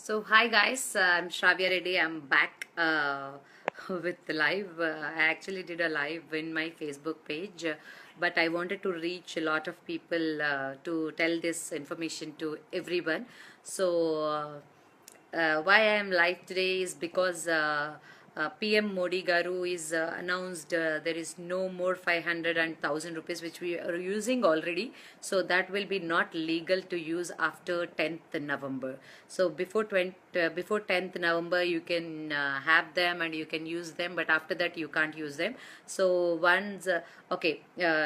So hi guys, I'm Shravya Reddy. I'm back with the live. I actually did a live in my Facebook page, but I wanted to reach a lot of people to tell this information to everyone. So why I am live today is because PM Modi Garu is announced there is no more 500 and 1000 rupees which we are using already. So that will be not legal to use after 10th November. So before 10th November you can have them and you can use them, but after that you can't use them. So once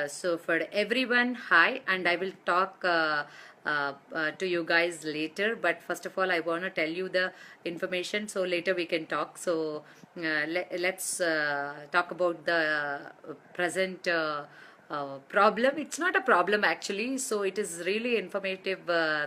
so for everyone, hi, and I will talk to you guys later, but first of all I want to tell you the information so later we can talk. So let's talk about the present problem. It's not a problem actually, so it is really informative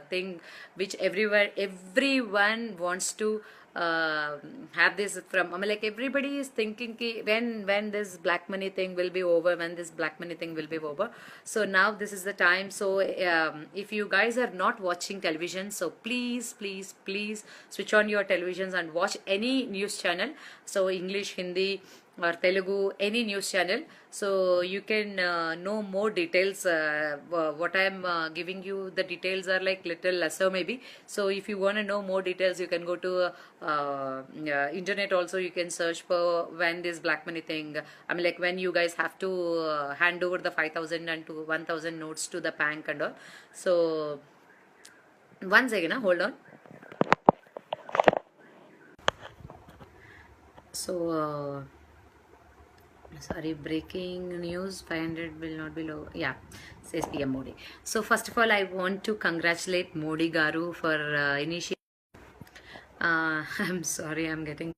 thing which everyone wants to have this from. I mean, like everybody is thinking ki when this black money thing will be over, when this black money thing will be over. So now this is the time. So if you guys are not watching television, so please switch on your televisions and watch any news channel. So English, Hindi or Telugu, any news channel, so you can know more details. What I am giving you, the details are like little lesser maybe. So if you want to know more details, you can go to internet also. You can search for when this black money thing. I mean, like when you guys have to hand over the 5,000 and to 1,000 notes to the bank and all. So one second, hold on. So sorry, breaking news, 500 will not be low. Yeah, says PM Modi. So first of all I want to congratulate Modi Garu for initiating. I'm sorry, I'm getting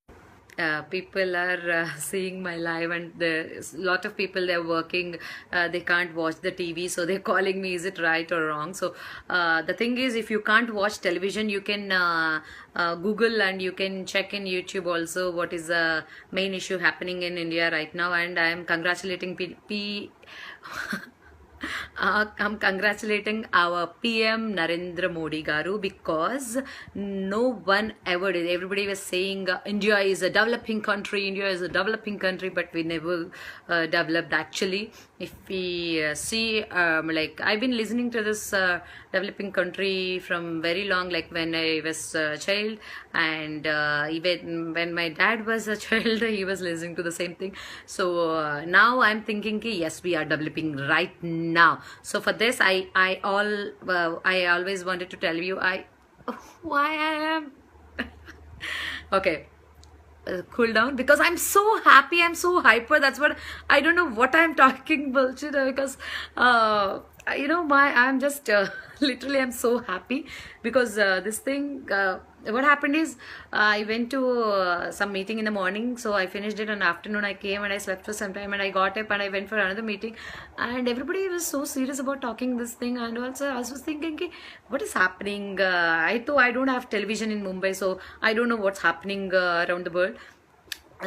people are seeing my live, and there's a lot of people, they're working, they can't watch the TV, so they're calling me, is it right or wrong? So the thing is, if you can't watch television, you can Google and you can check in YouTube also what is the main issue happening in India right now. And I am congratulating I'm congratulating our PM Narendra Modi Garu, because no one ever did. Everybody was saying India is a developing country, India is a developing country, but we never developed actually. If we see, like I've been listening to this developing country from very long, like when I was a child, and even when my dad was a child, he was listening to the same thing. So now I'm thinking, yes, we are developing right now. So for this, I always wanted to tell you why I am okay. Cool down, because I'm so happy, I'm so hyper. That's what I don't know what I'm talking bullshit, because I'm just literally I'm so happy because this thing what happened is I went to some meeting in the morning, so I finished it in the afternoon. I came and I slept for some time and I got up and I went for another meeting, and everybody was so serious about talking this thing. And also I was thinking, what is happening? I thought I don't have television in Mumbai, so I don't know what's happening around the world.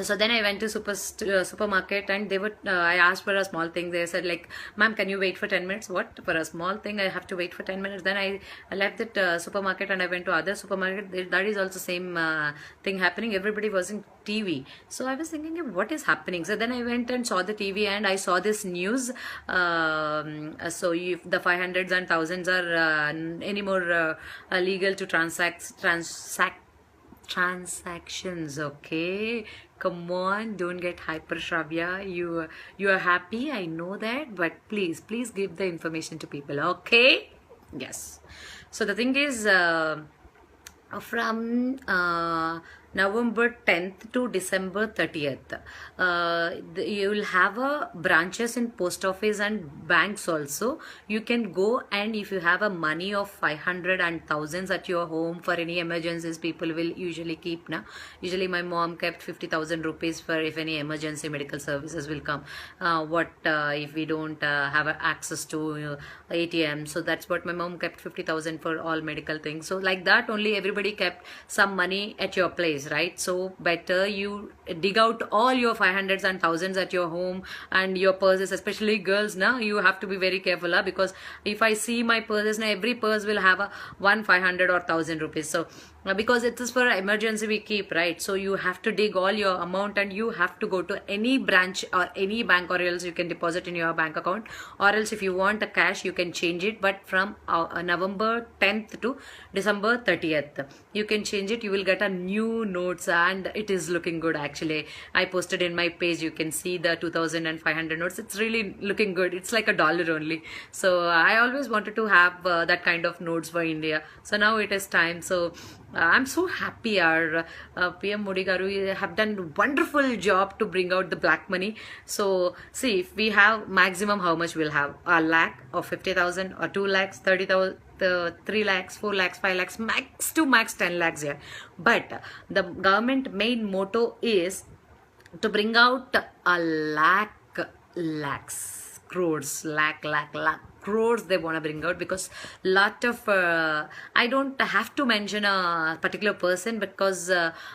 So then I went to supermarket, and they were I asked for a small thing. They said like, ma'am, can you wait for 10 minutes? What, for a small thing I have to wait for 10 minutes? Then I left that supermarket and I went to other supermarket. That is also same thing happening. Everybody was in TV. So I was thinking, what is happening? So then I went and saw the TV and I saw this news. So if the 500s and thousands are anymore legal to transact transactions, okay? Come on, don't get hyper, Shravya. You are happy, I know that, but please give the information to people, okay? Yes. So the thing is, from November 10th to December 30th, you will have branches in post office and banks also. You can go, and if you have a money of 500 and thousands at your home for any emergencies, people will usually keep na. Usually my mom kept 50,000 rupees for if any emergency medical services will come. If we don't have access to ATM, so that's what my mom kept, 50,000 for all medical things. So like that only everybody kept some money at your place, right? So better you dig out all your 500s and thousands at your home and your purses, especially girls. Now you have to be very careful, because if I see my purses now, every purse will have a 500 or 1,000 rupees. So because it is for emergency we keep, right? So you have to dig all your amount and you have to go to any branch or any bank, or else you can deposit in your bank account, or else if you want a cash you can change it, but from November 10th to December 30th you can change it. You will get a new notes and it is looking good. Actually, I posted in my page, you can see the 2500 notes. It's really looking good. It's like $1 only. So I always wanted to have that kind of notes for India, so now it is time. So I'm so happy our PM Modi garu have done wonderful job to bring out the black money. So see, if we have maximum, how much we'll have? A lakh or 50,000 or 2 lakhs, 30,000, 3 lakhs, 4 lakhs, 5 lakhs, max to max 10 lakhs here. But the government main motto is to bring out a lakhs, crores, lakh crores they want to bring out, because lot of I don't have to mention a particular person, because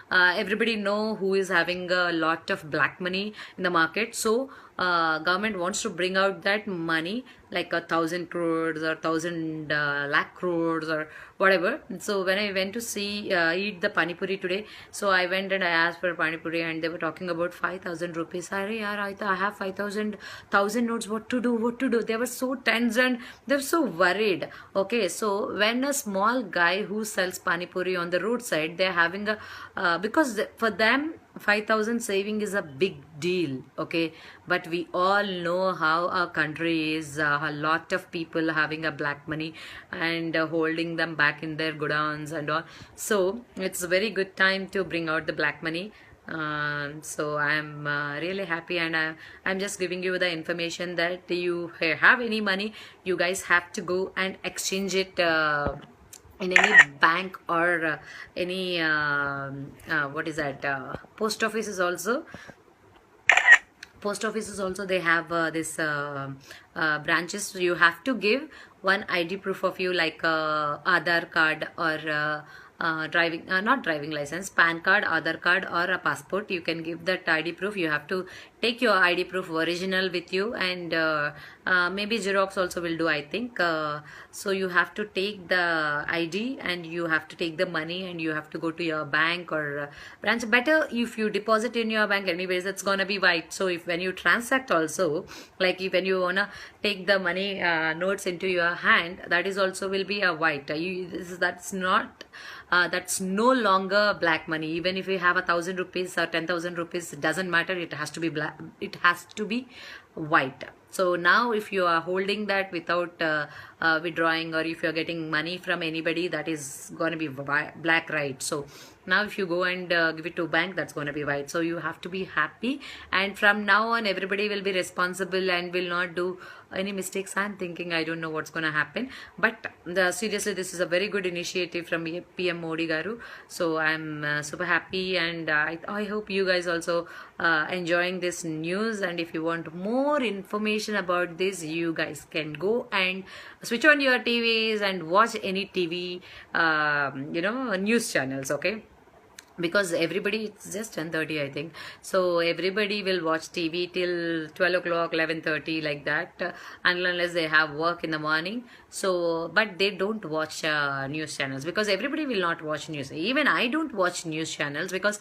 everybody know who is having a lot of black money in the market. So government wants to bring out that money, like 1,000 crores or 1,000 lakh crores or whatever. So when I went to see eat the pani puri today, so I went and I asked for pani puri and they were talking about 5,000 rupees. I have 5,000 notes. What to do? They were so tense and they were so worried. Okay, so when a small guy who sells pani puri on the roadside, they're having a because for them 5,000 saving is a big deal. Okay, but we all know how our country is, a lot of people having a black money and holding them back in their godowns and all. So it's a very good time to bring out the black money. So I'm really happy, and I'm just giving you the information that you have any money, you guys have to go and exchange it in any bank or any what is that, post offices also. Post offices also, they have this branches. So you have to give one ID proof of you, like Aadhaar card or driving, not driving license, PAN card, Aadhaar card or a passport. You can give that ID proof. You have to take your ID proof original with you, and maybe Xerox also will do, I think. So you have to take the ID and you have to take the money and you have to go to your bank or branch. Better if you deposit in your bank, anyways it's gonna be white. So if when you transact also, like if when you wanna take the money notes into your hand, that is also will be a white. That's not that's no longer black money. Even if you have 1,000 rupees or 10,000 rupees, it doesn't matter, it has to be black, it has to be white. So now if you are holding that without withdrawing, or if you're getting money from anybody, that is going to be black, right? So now if you go and give it to bank, that's going to be white. So you have to be happy, and from now on everybody will be responsible and will not do any mistakes. I'm thinking, I don't know what's going to happen, but seriously this is a very good initiative from PM Modi garu. So I'm super happy, and I hope you guys also enjoying this news. And if you want more information about this, you guys can go and switch on your TVs and watch any TV news channels. Okay, because everybody, it's just 10:30 I think, so everybody will watch TV till 12 o'clock, 11:30, like that, unless they have work in the morning. So but they don't watch news channels, because everybody will not watch news. Even I don't watch news channels, because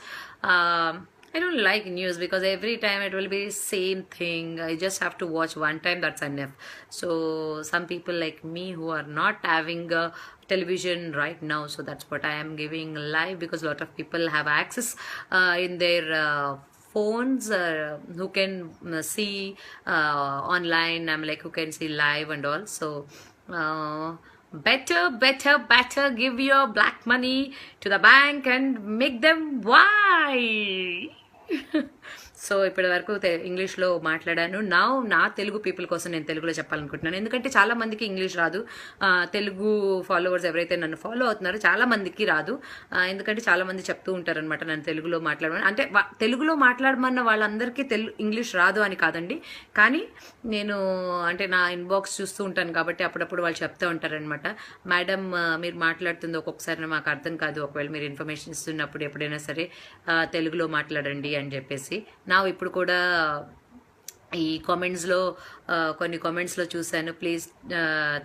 I don't like news, because every time it will be same thing. I just have to watch one time, that's enough. So some people like me who are not having a television right now, so that's what I am giving live, because a lot of people have access in their phones who can see online. I'm like, who can see live and all. So better give your black money to the bank and make them white. So ఇప్పటి వరకు ఇంగ్లీష్లో మాట్లాడాను. నా Telugu people కోసం నేను తెలుగులో చెప్పాలనుకుంటున్నాను, ఎందుకంటే చాలా మందికి ఇంగ్లీష్ రాదు. తెలుగు ఫాలోవర్స్ ఎవరైతే నన్ను ఫాలో అవుతున్నారో చాలా మందికి రాదు, ఎందుకంటే చాలా మంది చెప్తూ ఉంటారనమాట నన్ను తెలుగులో మాట్లాడమని. అంటే తెలుగులో మాట్లాడమన్న వాళ్ళందరికీ ఇంగ్లీష్ రాదు అని కాదండి, కానీ నేను అంటే నా ఇన్బాక్స్ చూస్తూ ఉంటాను కాబట్టి అప్పుడప్పుడు వాళ్ళు చెప్తూ ఉంటారనమాట, మేడం మీరు మాట్లాడుతుంది ఒక్కొక్కసారి మాకు అర్థం కాదు, ఒకవేళ మీరు ఇన్ఫర్మేషన్ ఇస్తున్నప్పుడు ఎప్పుడైనా సరే తెలుగులో మాట్లాడండి అని చెప్పేసి. నా ఇప్పుడు కూడా ఈ కామెంట్స్లో కొన్ని కామెంట్స్లో చూశాను, ప్లీజ్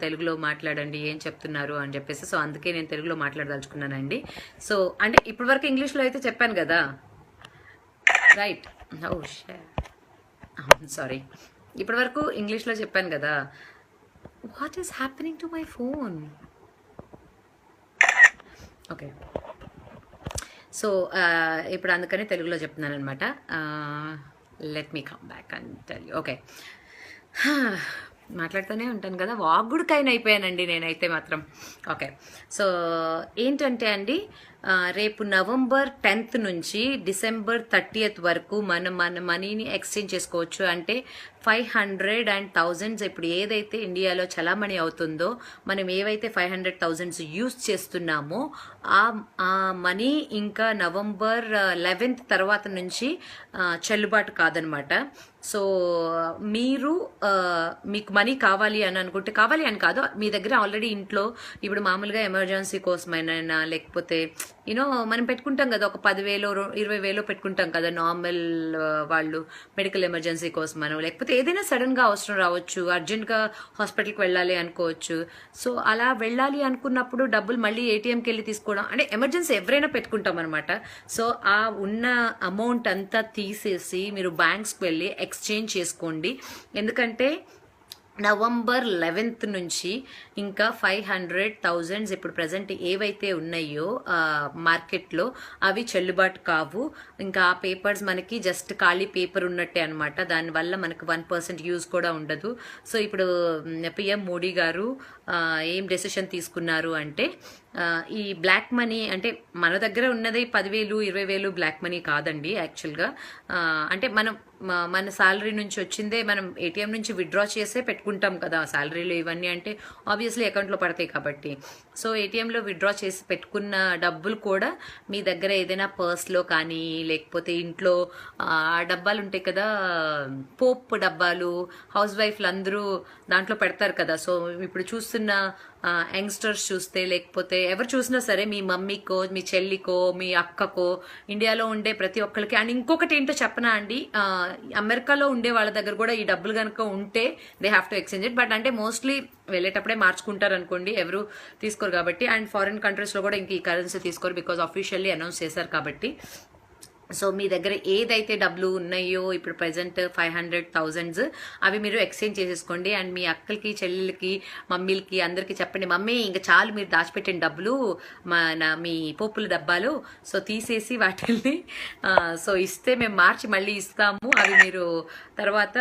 తెలుగులో మాట్లాడండి ఏం చెప్తున్నారు అని చెప్పేసి. సో అందుకే నేను తెలుగులో మాట్లాడదలుచుకున్నానండి. సో అంటే ఇప్పటివరకు ఇంగ్లీష్లో అయితే చెప్పాను కదా, రైట్? ఓ సారీ, ఇప్పటివరకు ఇంగ్లీష్లో చెప్పాను కదా. What is happening to my phone? Okay, so ఇప్పుడు అందుకని తెలుగులో చెప్తున్నాను అనమాట. Let me come back and tell you. Okay, మాట్లాడుతూనే ఉంటాను కదా, వాగుడుకైనా అయిపోయానండి నేనైతే మాత్రం. ఓకే, సో ఏంటంటే అండి, రేపు నవంబర్ 10th నుంచి డిసెంబర్ 30th వరకు మన మనీని ఎక్స్చేంజ్ చేసుకోవచ్చు. అంటే 500 and 1000s ఇప్పుడు ఏదైతే ఇండియాలో చలామణి అవుతుందో, మనం ఏవైతే 500,000 యూజ్ చేస్తున్నామో ఆ మనీ ఇంకా నవంబర్ 11th తర్వాత నుంచి చెల్లుబాటు కాదనమాట. సో మీరు మీకు మనీ కావాలి అని అనుకుంటే, కావాలి అని కాదు, మీ దగ్గర ఆల్రెడీ ఇంట్లో ఇప్పుడు మామూలుగా ఎమర్జెన్సీ కోసమైనా, లేకపోతే యూనో మనం పెట్టుకుంటాం కదా, ఒక 10,000 20,000 పెట్టుకుంటాం కదా నార్మల్ వాళ్ళు మెడికల్ ఎమర్జెన్సీ కోసమనో, లేకపోతే ఏదైనా సడన్ గా అవసరం రావచ్చు, అర్జెంట్ గా హాస్పిటల్కి వెళ్ళాలి అనుకోవచ్చు. సో అలా వెళ్ళాలి అనుకున్నప్పుడు డబ్బులు మళ్ళీ ఏటీఎంకి వెళ్ళి తీసుకోవడం, అంటే ఎమర్జెన్సీ ఎవరైనా పెట్టుకుంటాం అనమాట. సో ఆ ఉన్న అమౌంట్ అంతా తీసేసి మీరు బ్యాంక్స్కి వెళ్ళి ఎక్స్చేంజ్ చేసుకోండి. ఎందుకంటే నవంబర్ 11th నుంచి ఇంకా 500,000 ఇప్పుడు ప్రజెంట్ ఏవైతే ఉన్నాయో మార్కెట్లో అవి చెల్లుబాటు కావు. ఇంకా ఆ పేపర్స్ మనకి జస్ట్ ఖాళీ పేపర్ ఉన్నట్టే అనమాట. దానివల్ల మనకు 1% యూజ్ కూడా ఉండదు. సో ఇప్పుడు పిఎం మోడీ గారు ఏం డెసిషన్ తీసుకున్నారు అంటే, ఈ బ్లాక్ మనీ, అంటే మన దగ్గర ఉన్నది 10,000 20,000 బ్లాక్ మనీ కాదండి యాక్చువల్గా. అంటే మన శాలరీ నుంచి వచ్చిందే మనం ఏటీఎం నుంచి విత్డ్రా చేసే పెట్టుకుంటాం కదా శాలరీలు ఇవన్నీ, అంటే ఆబ్వియస్లీ అకౌంట్లో పడతాయి కాబట్టి. సో ఏటీఎంలో విత్డ్రా చేసి పెట్టుకున్న డబ్బులు కూడా మీ దగ్గర ఏదైనా పర్స్లో కానీ, లేకపోతే ఇంట్లో డబ్బాలు ఉంటాయి కదా, పోప్ డబ్బాలు, హౌస్ వైఫ్లు అందరూ దాంట్లో పెడతారు కదా. సో ఇప్పుడు చూస్తున్న యంగ్స్టర్స్ చూస్తే, లేకపోతే ఎవరు చూసినా సరే, మీ మమ్మీకో, మీ చెల్లికో, మీ అక్కకో, ఇండియాలో ఉండే ప్రతి ఒక్కరికి. అండ్ ఇంకొకటి ఏంటో చెప్పనా అండి, అమెరికాలో ఉండే వాళ్ళ దగ్గర కూడా ఈ డబ్బులు కనుక ఉంటే they have to exchange it. But అంటే మోస్ట్లీ వెళ్ళేటప్పుడే మార్చుకుంటారు అనుకోండి, ఎవరు తీసుకోరు కాబట్టి. అండ్ ఫారిన్ కంట్రీస్లో కూడా ఇంక ఈ కరెన్సీ తీసుకోరు, బికాజ్ అఫీషియల్లీ అనౌన్స్ చేశారు కాబట్టి. సో మీ దగ్గర ఏదైతే డబ్బులు ఉన్నాయో ఇప్పుడు ప్రజెంట్ 500,000 అవి మీరు ఎక్స్చేంజ్ చేసేసుకోండి. అండ్ మీ అక్కలకి, చెల్లెలకి, మమ్మీలకి అందరికీ చెప్పండి, మమ్మీ ఇంకా చాలు మీరు దాచిపెట్టిన డబ్బులు, మీ పోపుల డబ్బాలు సో తీసేసి వాటిల్ని సో ఇస్తే మేము మార్చి మళ్ళీ ఇస్తాము, అవి మీరు తర్వాత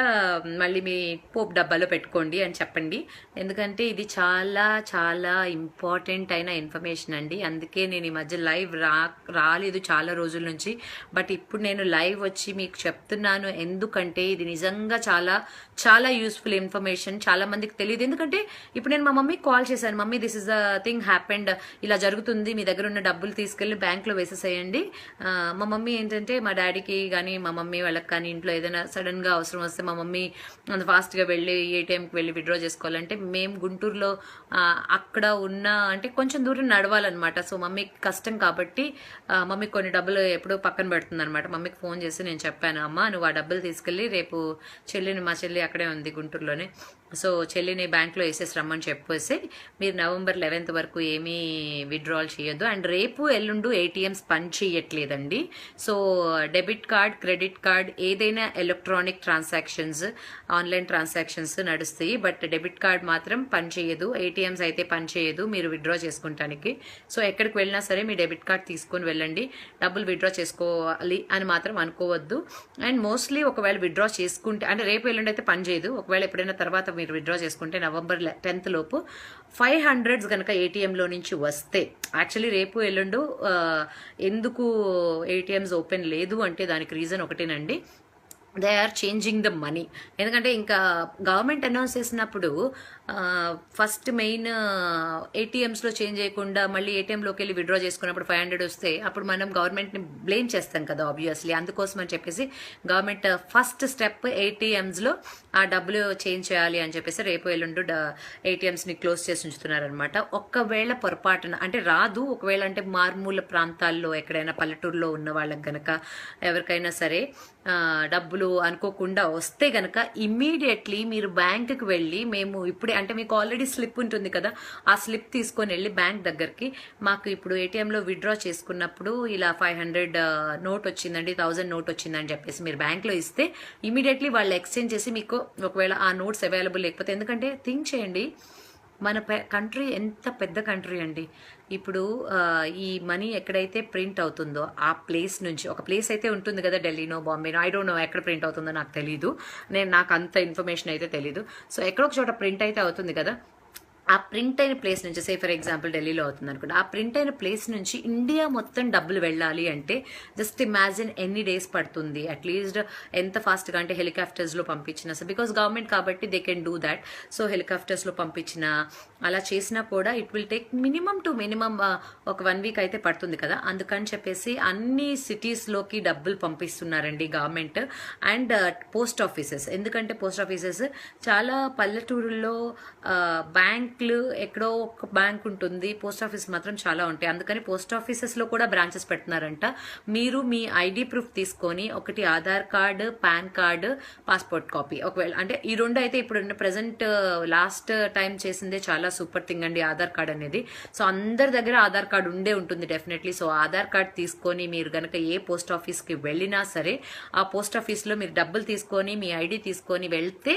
మళ్ళీ మీ పోపు డబ్బాలో పెట్టుకోండి అని చెప్పండి. ఎందుకంటే ఇది చాలా చాలా ఇంపార్టెంట్ అయిన ఇన్ఫర్మేషన్ అండి. అందుకే నేను ఈ మధ్య లైవ్ రాలేదు చాలా రోజుల నుంచి. బట్ ఇప్పుడు నేను లైవ్ వచ్చి మీకు చెప్తున్నాను, ఎందుకంటే ఇది నిజంగా చాలా చాలా యూస్ఫుల్ ఇన్ఫర్మేషన్. చాలా మందికి తెలియదు. ఎందుకంటే ఇప్పుడు నేను మా మమ్మీకి కాల్ చేశాను, mummy this is the thing happened, ఇలా జరుగుతుంది, మీ దగ్గర ఉన్న డబ్బులు తీసుకెళ్లి బ్యాంక్లో వేసేసేయండి. మా మమ్మీ ఏంటంటే, మా డాడీకి కానీ మా మమ్మీ వాళ్ళకి కానీ ఇంట్లో ఏదైనా సడన్ గా అవసరం వస్తే మా మమ్మీ అంత ఫాస్ట్ గా వెళ్ళి ఏటీఎంకి వెళ్ళి విత్డ్రా చేసుకోవాలంటే, మేము గుంటూరులో అక్కడ ఉన్న అంటే కొంచెం దూరం నడవాలన్నమాట. సో మమ్మీకి కష్టం కాబట్టి మమ్మీ కొన్ని డబ్బులు ఎప్పుడూ పక్కన పెడుతుంది అనమాట. మమ్మీకి ఫోన్ చేసి నేను చెప్పాను, అమ్మ నువ్వు ఆ డబ్బులు తీసుకెళ్ళి రేపు చెల్లిని, మా చెల్లి అక్కడే ఉంది గుంటూరులోనే, సో చెల్లిని బ్యాంక్లో వేసేసి రమ్మని చెప్పేసి మీరు నవంబర్ 11th వరకు ఏమీ విత్డ్రాల్ చేయొద్దు. అండ్ రేపు ఎల్లుండు ఏటీఎంస్ పని చేయట్లేదండి. So debit card, credit card, ఏదైనా ఎలక్ట్రానిక్ ట్రాన్సాక్షన్స్, ఆన్లైన్ ట్రాన్సాక్షన్స్ నడుస్తాయి. బట్ డెబిట్ కార్డ్ మాత్రం పని చేయదు, ఏటీఎంస్ అయితే పని చేయదు మీరు విత్డ్రా చేసుకుంటానికి. సో ఎక్కడికి వెళ్ళినా సరే మీ డెబిట్ కార్డ్ తీసుకొని వెళ్ళండి, డబ్బులు విత్డ్రా చేసుకోవాలి అని మాత్రం అనుకోవద్దు. అండ్ మోస్ట్లీ ఒకవేళ విత్డ్రా చేసుకుంటే, అంటే రేపు ఎల్లుండి అయితే పని చేయదు, ఒకవేళ ఎప్పుడైనా తర్వాత మీరు విత్డ్రా చేసుకుంటే నవంబర్ 10th లోపు 500 కనుక ఏటీఎంలో నుంచి వస్తే, యాక్చువల్లీ రేపు ఎల్లుండు ఎందుకు ఏటీఎంస్ ఓపెన్ లేదు అంటే దానికి రీజన్ ఒకటేనండి, they are changing the money. ఎందుకంటే ఇంకా గవర్నమెంట్ అనౌన్స్ చేసినప్పుడు ఫస్ట్ మెయిన్ ఏటీఎంస్లో చేంజ్ చేయకుండా మళ్ళీ ఏటీఎంలోకి వెళ్ళి విత్డ్రా చేసుకున్నప్పుడు 500 వస్తే అప్పుడు మనం గవర్నమెంట్ని బ్లేమ్ చేస్తాం కదా ఆబ్వియస్లీ. అందుకోసం అని చెప్పేసి గవర్నమెంట్ ఫస్ట్ స్టెప్ ఏటీఎంస్లో ఆ డబ్బులు చేంజ్ చేయాలి అని చెప్పేసి రేపు ఎల్లుండు ఏటీఎంస్ని క్లోజ్ చేసి ఉంచుతున్నారనమాట. ఒక్కవేళ పొరపాటున అంటే రాదు, ఒకవేళ అంటే మారుమూల ప్రాంతాల్లో ఎక్కడైనా పల్లెటూరులో ఉన్న వాళ్ళకి గనక ఎవరికైనా సరే డబ్బులు అనుకోకుండా వస్తే గనక ఇమ్మీడియట్లీ మీరు బ్యాంకుకి వెళ్ళి, మేము ఇప్పుడే అంటే మీకు ఆల్రెడీ స్లిప్ ఉంటుంది కదా, ఆ స్లిప్ తీసుకొని వెళ్ళి బ్యాంక్ దగ్గరికి, మాకు ఇప్పుడు ఏటీఎంలో విత్డ్రా చేసుకున్నప్పుడు ఇలా 500 నోట్ వచ్చిందండి, 1000 నోట్ వచ్చిందని చెప్పేసి మీరు బ్యాంక్లో ఇస్తే ఇమీడియట్లీ వాళ్ళు ఎక్స్చేంజ్ చేసి మీకు ఒకవేళ ఆ నోట్స్ అవైలబుల్ లేకపోతే, ఎందుకంటే థింక్ చేయండి మన కంట్రీ ఎంత పెద్ద కంట్రీ అండి. ఇప్పుడు ఈ మనీ ఎక్కడైతే ప్రింట్ అవుతుందో ఆ ప్లేస్ నుంచి, ఒక ప్లేస్ అయితే ఉంటుంది కదా, ఢిల్లీనో బాంబేనో, ఐ డోంట్ నో ఎక్కడ ప్రింట్ అవుతుందో నాకు తెలీదు, నాకు అంత ఇన్ఫర్మేషన్ అయితే తెలీదు. సో ఎక్కడో ఒక చోట ప్రింట్ అయితే అవుతుంది కదా, ఆ ప్రింట్ అయిన ప్లేస్ నుంచి, సే ఫర్ ఎగ్జాంపుల్ ఢిల్లీలో అవుతుంది అనుకోండి, ఆ ప్రింట్ అయిన ప్లేస్ నుంచి ఇండియా మొత్తం డబ్బులు వెళ్ళాలి అంటే జస్ట్ ఇమాజిన్ ఎన్ని డేస్ పడుతుంది. అట్లీస్ట్ ఎంత ఫాస్ట్గా అంటే హెలికాప్టర్స్లో పంపించిన, సో బికాస్ గవర్నమెంట్ కాబట్టి they can do that. So హెలికాప్టర్స్లో పంపించిన అలా చేసినా కూడా it will take minimum to minimum ఒక 1 వీక్ అయితే పడుతుంది కదా. అందుకని చెప్పేసి అన్ని సిటీస్లోకి డబ్బులు పంపిస్తున్నారండి గవర్నమెంట్ అండ్ పోస్ట్ ఆఫీసెస్. ఎందుకంటే పోస్ట్ ఆఫీసెస్ చాలా పల్లెటూరుల్లో బ్యాంకులు ఎక్కడో ఒక బ్యాంక్ ఉంటుంది, పోస్ట్ ఆఫీస్ మాత్రం చాలా ఉంటాయి. అందుకని పోస్ట్ ఆఫీసెస్లో కూడా బ్రాంచెస్ పెడుతున్నారంట. మీరు మీ ఐడి ప్రూఫ్ తీసుకొని, ఒకటి Aadhaar card, pan card, passport copy, ఒకవేళ అంటే ఈ రెండు అయితే ఇప్పుడు ప్రెసెంట్ లాస్ట్ టైం చేసిందే చాలా సూపర్ థింగ్ అండి ఆధార్ కార్డ్ అనేది. సో అందరి దగ్గర ఆధార్ కార్డు ఉండే ఉంటుంది డెఫినెట్లీ. సో ఆధార్ కార్డ్ తీసుకొని మీరు కనుక ఏ పోస్ట్ ఆఫీస్కి వెళ్ళినా సరే, ఆ పోస్ట్ ఆఫీస్లో మీరు డబ్బులు తీసుకొని మీ ఐడి తీసుకొని వెళ్తే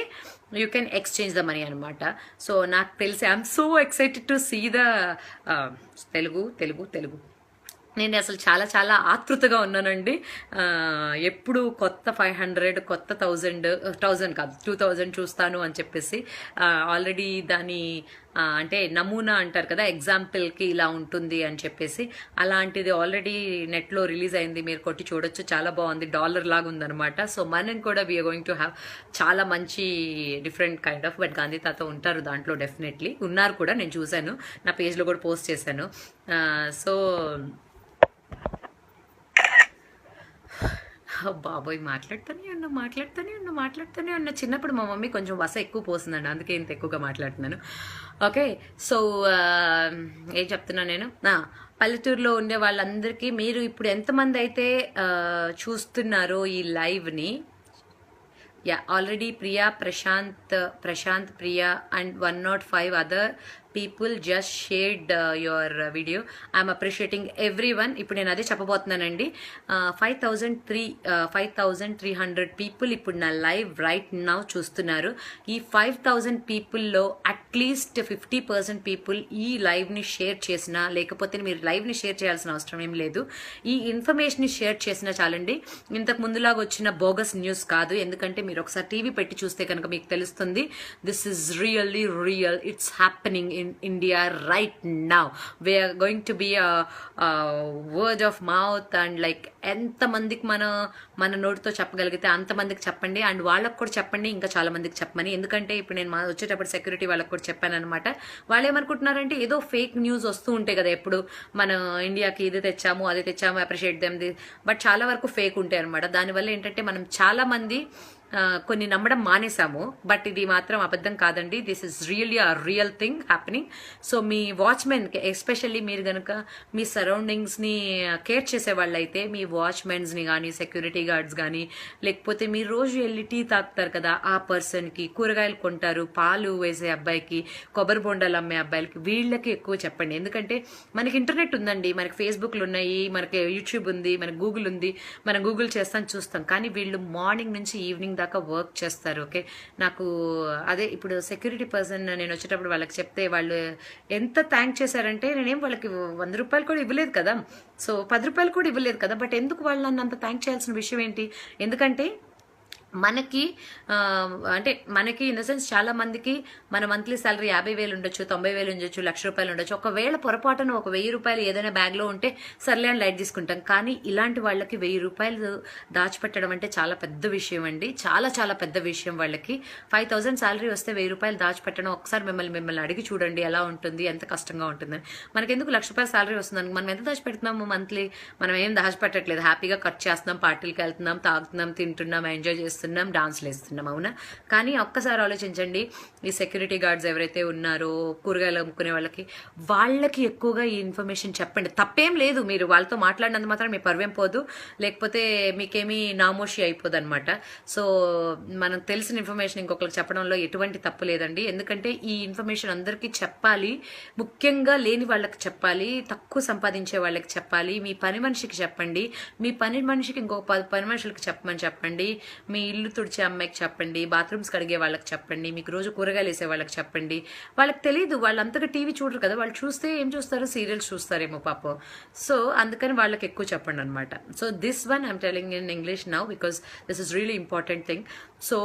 you can exchange the money అనమాట. సో నాకు తెలిసి I'm so excited to see the Telugu నేను అసలు చాలా చాలా ఆతృతగా ఉన్నానండి. ఎప్పుడు కొత్త 500, కొత్త 1000 కాదు 2000 చూస్తాను అని చెప్పేసి ఆల్రెడీ దాని అంటే నమూనా అంటారు కదా, ఎగ్జాంపుల్కి ఇలా ఉంటుంది అని చెప్పేసి, అలాంటిది ఆల్రెడీ నెట్లో రిలీజ్ అయింది, మీరు కొట్టి చూడొచ్చు. చాలా బాగుంది, డాలర్ లాగా ఉందనమాట. సో మనం కూడా వీఆర్ గోయింగ్ టు హ్యావ్ చాలా మంచి different kind of, but Gandhi తాత ఉంటారు దాంట్లో, డెఫినెట్లీ ఉన్నారు కూడా, నేను చూశాను, నా పేజ్లో కూడా పోస్ట్ చేశాను. సో బాబోయ్ మాట్లాడుతూనే ఉన్నా. చిన్నప్పుడు మా మమ్మీ కొంచెం వస ఎక్కువ పోసిందండి, అందుకే ఇంత ఎక్కువగా మాట్లాడుతున్నాను. ఓకే, సో ఏం చెప్తున్నా నేను, పల్లెటూరులో ఉండే వాళ్ళందరికీ మీరు ఇప్పుడు ఎంతమంది అయితే చూస్తున్నారో ఈ లైవ్ని, already Priya, Prashant Priya and 105 other people just shared your video. I'm appreciating everyone. ఇప్పుడు నేను అదే చెప్పబోతున్నానండి. 5,300 పీపుల్ ఇప్పుడు నా లైవ్ రైట్ నౌ చూస్తున్నారు. ఈ 5,000 పీపుల్లో అట్లీస్ట్ 50% పీపుల్ ఈ లైవ్ని షేర్ చేసినా, లేకపోతే మీరు లైవ్ని షేర్ చేయాల్సిన అవసరం ఏం లేదు, ఈ ఇన్ఫర్మేషన్ని షేర్ చేసినా చాలండి. ఇంతకు ముందులాగా వచ్చిన బోగస్ న్యూస్ కాదు, ఎందుకంటే మీరు ఒకసారి టీవీ పెట్టి చూస్తే కనుక మీకు తెలుస్తుంది. This is really real, it's happening in India right now. We are going to be a word of mouth and like ఎంతమందికి మన నోటితో చెప్పగలిగితే అంతమందికి చెప్పండి, అండ్ వాళ్ళకు కూడా చెప్పండి, ఇంకా చాలా మందికి చెప్పమని. ఎందుకంటే ఇప్పుడు నేను వచ్చేటప్పుడు సెక్యూరిటీ వాళ్ళకి కూడా చెప్పాను అనమాట. వాళ్ళు ఏమనుకుంటున్నారంటే ఏదో ఫేక్ న్యూస్ వస్తూ ఉంటాయి కదా, ఎప్పుడు మన ఇండియాకి ఇది తెచ్చాము అది తెచ్చాము, అప్రిషియేట్ దెమ్, బట్ చాలా వరకు ఫేక్ ఉంటాయి అనమాట. దానివల్ల ఏంటంటే మనం చాలా మంది కొన్ని నమ్మడం మానేసాము, బట్ ఇది మాత్రం అబద్ధం కాదండి. This is really a real thing happening. So మీ వాచ్మెన్కి ఎస్పెషల్లీ మీరు కనుక మీ సరౌండింగ్స్ని కేర్ చేసే వాళ్ళైతే, మీ వాచ్మెన్స్ని కానీ, సెక్యూరిటీ గార్డ్స్ కానీ, లేకపోతే మీరు రోజు వెళ్ళి టీ తాగుతారు కదా ఆ పర్సన్కి, కూరగాయలు కొంటారు, పాలు వేసే అబ్బాయికి, కొబ్బరి బొండాలు అమ్మే అబ్బాయిలకి, వీళ్ళకి ఎక్కువ చెప్పండి. ఎందుకంటే మనకి ఇంటర్నెట్ ఉందండి, మనకి ఫేస్బుక్లు ఉన్నాయి, మనకి యూట్యూబ్ ఉంది, మనకి గూగుల్ ఉంది, మనం గూగుల్ చేస్తాం చూస్తాం, కానీ వీళ్ళు మార్నింగ్ నుంచి ఈవినింగ్ దాకా వర్క్ చేస్తారు. ఓకే, నాకు అదే ఇప్పుడు సెక్యూరిటీ పర్సన్ నేను వచ్చేటప్పుడు వాళ్ళకి చెప్తే వాళ్ళు ఎంత థ్యాంక్ చేశారంటే, నేనేం వాళ్ళకి 100 రూపాయలు కూడా ఇవ్వలేదు కదా, సో 10 రూపాయలు కూడా ఇవ్వలేదు కదా, బట్ ఎందుకు వాళ్ళు నన్ను అంత థ్యాంక్ చేయాల్సిన విషయం ఏంటి? ఎందుకంటే మనకి ఇన్ ద సెన్స్ చాలా మందికి మన మంత్లీ సాలరీ 50,000 ఉండొచ్చు, 90,000 ఉండొచ్చు, ₹1,00,000 ఉండొచ్చు. ఒకవేళ పొరపాటున ఒక 1,000 రూపాయలు ఏదైనా బ్యాగ్లో ఉంటే సర్లే అని లైట్ తీసుకుంటాం, కానీ ఇలాంటి వాళ్ళకి 1,000 రూపాయలు దాచిపెట్టడం అంటే చాలా పెద్ద విషయం అండి, చాలా చాలా పెద్ద విషయం. వాళ్ళకి 5,000 సాలరీ వస్తే 1,000 రూపాయలు దాచిపెట్టడం, ఒకసారి మిమ్మల్ని అడిగి చూడండి ఎలా ఉంటుంది, ఎంత కష్టంగా ఉంటుందని. మనకెందుకు ₹1,00,000 సాలరీ వస్తుందని మనం ఎంత దాచిపెడుతున్నాము మంత్లీ? మనం ఏం దాచిపెట్టట్లేదు, హ్యాపీగా ఖర్చు చేస్తున్నాం, పార్టీలకు వెళ్తున్నాం, తాగుతున్నాం, తింటున్నాం, ఎంజాయ్ చేస్తున్నాం, వస్తున్నాం, డాన్స్లు వేస్తున్నాం, అవునా? కానీ ఒక్కసారి ఆలోచించండి, ఈ సెక్యూరిటీ గార్డ్స్ ఎవరైతే ఉన్నారో కూరగాయలు అమ్ముకునే వాళ్ళకి ఎక్కువగా ఈ ఇన్ఫర్మేషన్ చెప్పండి. తప్పేం లేదు, మీరు వాళ్ళతో మాట్లాడినంత మాత్రం మీ పర్వేం పోదు, లేకపోతే మీకేమీ నామోషి అయిపోదు అనమాట. సో మనం తెలిసిన ఇన్ఫర్మేషన్ ఇంకొకరికి చెప్పడంలో ఎటువంటి తప్పు లేదండి. ఎందుకంటే ఈ ఇన్ఫర్మేషన్ అందరికీ చెప్పాలి, ముఖ్యంగా లేని వాళ్ళకి చెప్పాలి, తక్కువ సంపాదించే వాళ్ళకి చెప్పాలి, మీ పని మనిషికి చెప్పండి, మీ పని మనిషికి ఇంకొక 10 పని మనుషులకి చెప్పండి, మీ ఇల్లు తుడిచే అమ్మాయికి చెప్పండి, బాత్రూమ్స్ కడిగే వాళ్ళకి చెప్పండి, మీకు రోజు కూరగాయలు వేసే వాళ్ళకి చెప్పండి. వాళ్ళకి తెలియదు, వాళ్ళంతగా టీవీ చూడరు కదా, వాళ్ళు చూస్తే ఏం చూస్తారు, సీరియల్స్ చూస్తారేమో పాపం. సో అందుకని వాళ్ళకి ఎక్కువ చెప్పండి అనమాట. So this one I'm telling in English now because this is really important thing. So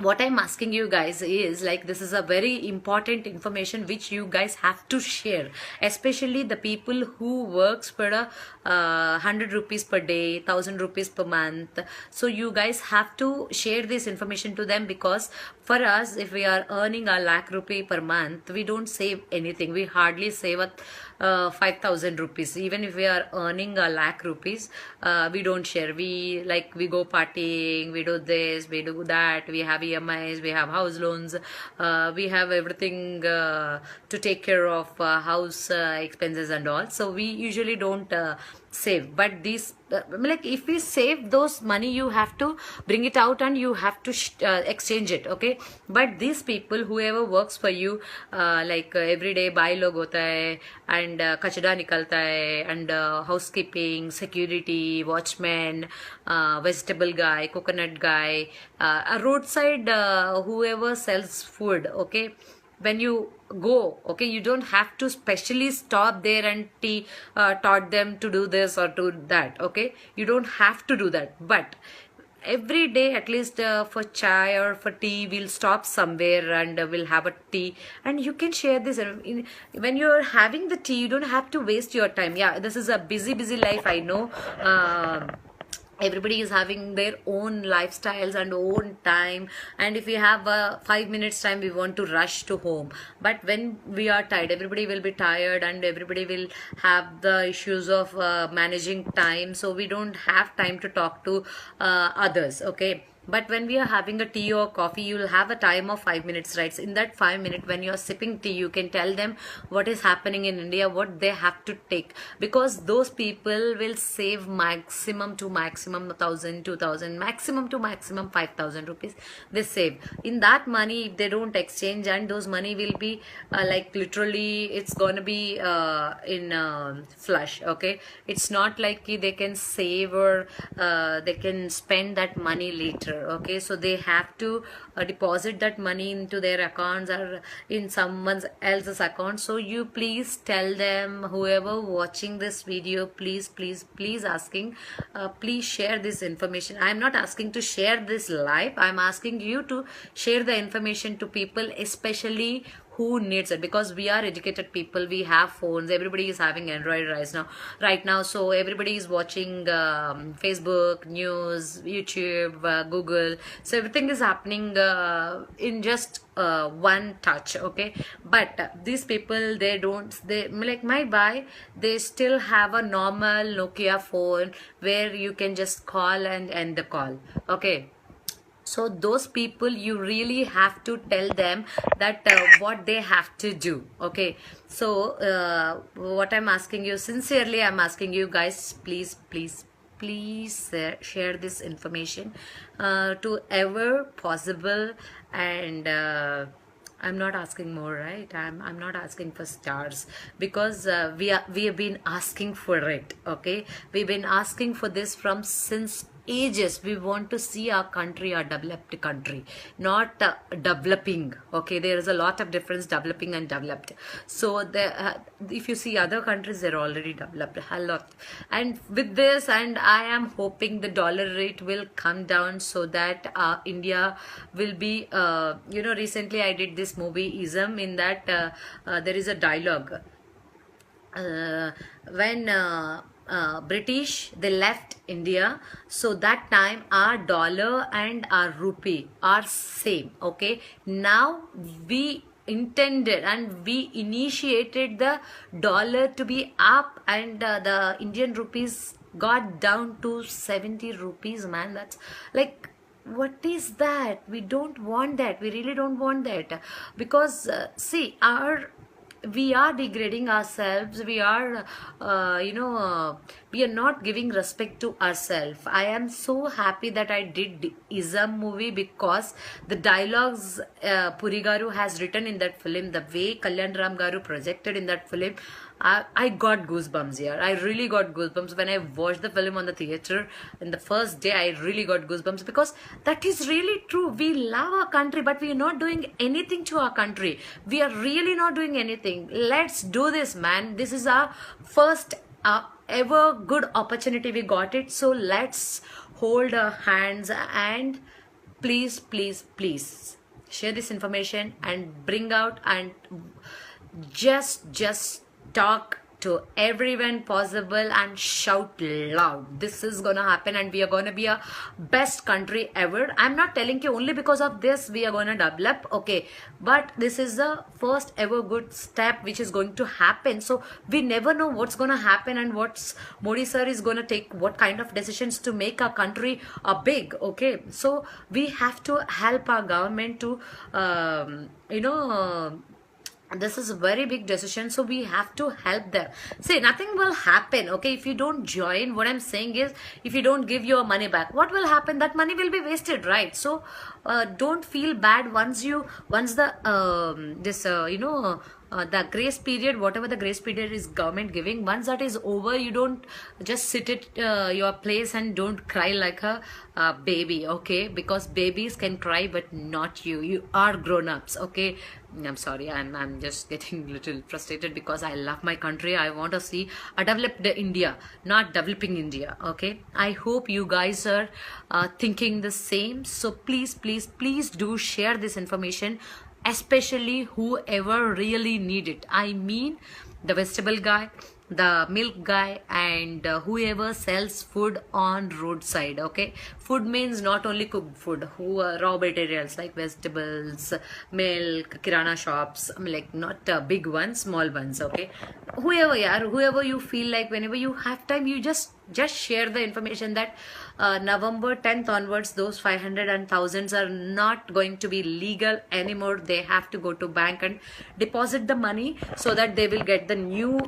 what I'm asking you guys is, like, this is a very important information which you guys have to share, especially the people who works for a 100 rupees per day, 1000 rupees per month. So you guys have to share this information to them, because for us, if we are earning a lakh rupee per month, we don't save anything. We hardly save 5,000 rupees. Even if we are earning a lakh rupees, we don't share. We go partying, we do this, we do that, we have EMIs, we have house loans, we have everything to take care of house expenses and all. So we usually don't save. But these like, if we save those money, you have to bring it out and you have to exchange it, okay? But these people, whoever works for you, every day buy log hota hai, and kachra nikalta hai, and housekeeping, security, watchman, vegetable guy, coconut guy, a roadside whoever sells food, okay? When you go, okay, you don't have to specially stop there and taught them to do this or do that, okay? You don't have to do that. But every day, at least for chai or for tea, we'll stop somewhere and we'll have a tea, and you can share this. When you're having the tea, you don't have to waste your time. Yeah, this is a busy life, I know. Everybody is having their own lifestyles and own time, and if we have 5 minutes time, we want to rush to home. But when we are tired, everybody will be tired, and everybody will have the issues of managing time, so we don't have time to talk to others, okay? But when we are having a tea or coffee, you will have a time of 5 minutes, right? So in that 5 minutes, when you are sipping tea, you can tell them what is happening in India, what they have to take, because those people will save maximum to maximum 1,000, 2,000, maximum to maximum 5,000 rupees. They save. In that money, if they don't exchange, and those money will be like literally, it's gonna be in flush. Okay, it's not like they can save or they can spend that money later. Okay, so they have to deposit that money into their accounts or in someone else's account. So you please tell them, whoever watching this video, please asking, please share this information. I'm not asking to share this live, I'm asking you to share the information to people, especially who needs it, because we are educated people, we have phones, everybody is having Android right now, so everybody is watching Facebook news, YouTube, Google, so everything is happening in just one touch. Okay, but these people, they like my buy, they still have a normal Nokia phone where you can just call and end the call. Okay, so those people, you really have to tell them that what they have to do. Okay, so what I'm asking you, sincerely I'm asking you guys, please share this information to ever possible. And I'm not asking more, right? I'm not asking for stars, because we have been asking for it. Okay, we've been asking for this from since ages. We want to see our country a developed country, not developing. Okay, there is a lot of difference, developing and developed. So if you see other countries, they're already developed a lot. And with this, and I am hoping the dollar rate will come down, so that India will be recently I did this movie Ism. In that there is a dialogue when British, they left India, so that time our dollar and our rupee are same. Okay, now we intended and we initiated the dollar to be up, and the Indian rupees got down to 70 rupees, man. That's like what is that? We don't want that. We really don't want that, because see, we are degrading ourselves. We are we are not giving respect to ourselves. I am so happy that I did Ism movie, because the dialogues Puri Garu has written in that film, the way Kalyan Ram Garu projected in that film, I got goosebumps here. I really got goosebumps when I watched the film on the theater. In the first day, I really got goosebumps, because that is really true. We love our country, but we are not doing anything to our country. We are really not doing anything. Let's do this, man. This is our first ever good opportunity. We got it. So let's hold our hands and please, please, please share this information and bring out and just talk to everyone possible and shout loud. This is gonna happen, and we are gonna be a best country ever. I'm not telling you only because of this we are gonna develop, okay, but this is the first ever good step which is going to happen. So we never know what's gonna happen and what's Modi sir is gonna take, what kind of decisions to make our country big, okay. So we have to help our government to this is a very big decision, so we have to help them. See, nothing will happen, okay, if you don't join. What I'm saying is, if you don't give your money back, what will happen? That money will be wasted, right? So don't feel bad once the the grace period, whatever the grace period is government giving, once that is over, you don't just sit at your place and don't cry like a baby, okay, because babies can cry but not you. You are grown-ups, okay. I'm sorry, I'm just getting a little frustrated because I love my country. I want to see a developed India, not developing India, okay. I hope you guys are thinking the same. So please, please, please do share this information, especially whoever really need it. I mean the vegetable guy, the milk guy, and whoever sells food on roadside, okay. Food means not only cooked food, who raw materials like vegetables, milk, kirana shops, like not big ones, small ones, okay. Whoever you feel like, whenever you have time, you just share the information that November 10th onwards, those 500 and thousands are not going to be legal anymore. They have to go to bank and deposit the money so that they will get the new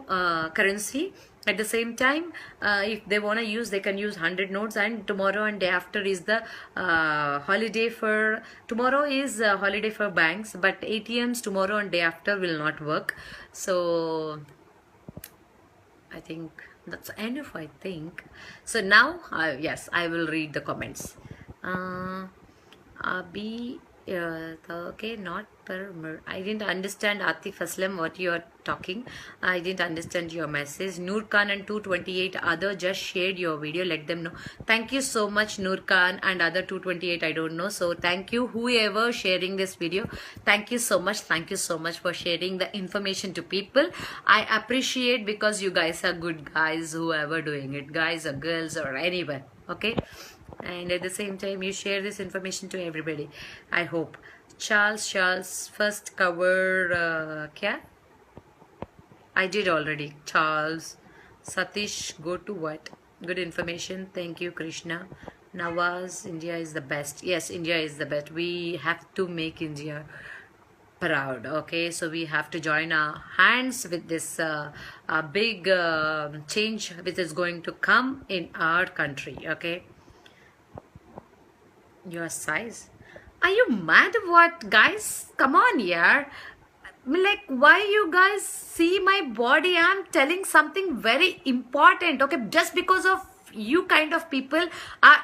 currency. At the same time, if they want to use, they can use 100 notes. And tomorrow and day after is the holiday for, tomorrow is holiday for banks, but ATMs tomorrow and day after will not work. So I think that's enough, I think. So now, yes, I will read the comments. Okay, not per. I didn't understand, Atif Aslam, what you are talking. I didn't understand your message. Noor Khan and 228 other just shared your video. Let them know. Thank you so much, Noor Khan and other 228. I don't know. So thank you, whoever sharing this video. Thank you so much. Thank you so much for sharing the information to people. I appreciate, because you guys are good guys, whoever doing it, guys or girls or anyone. Okay. And at the same time, you share this information to everybody, I hope. Charles, first cover kya? I did already. Charles. Satish, go to what? Good information. Thank you, Krishna. Nawaz, India is the best. Yes, India is the best. We have to make India proud, okay. So we have to join our hands with this big change which is going to come in our country, okay. Your size? Are you mad? What, guys? Come on, yeah. Like, why you guys see my body? I'm telling something very important, okay. Just because of you kind of people,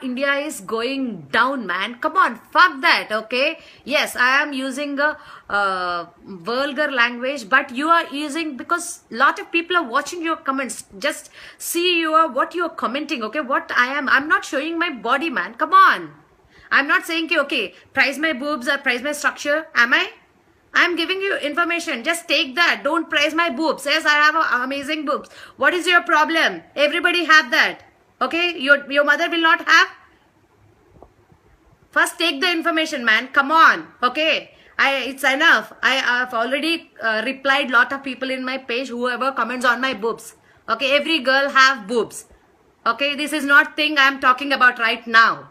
India is going down, man. Come on, fuck that, okay. Yes, I am using a vulgar language, but you are using, because lot of people are watching your comments. Just see what you are commenting, okay. I'm not showing my body, man. Come on. I'm not saying, okay, price my boobs or price my structure. Am I? I'm giving you information. Just take that. Don't price my boobs. Yes, I have amazing boobs. What is your problem? Everybody have that. Okay? Your mother will not have. First take the information, man. Come on. Okay? It's enough. I have already replied lot of people in my page, whoever comments on my boobs. Okay? Every girl have boobs. Okay? This is not thing I'm talking about right now.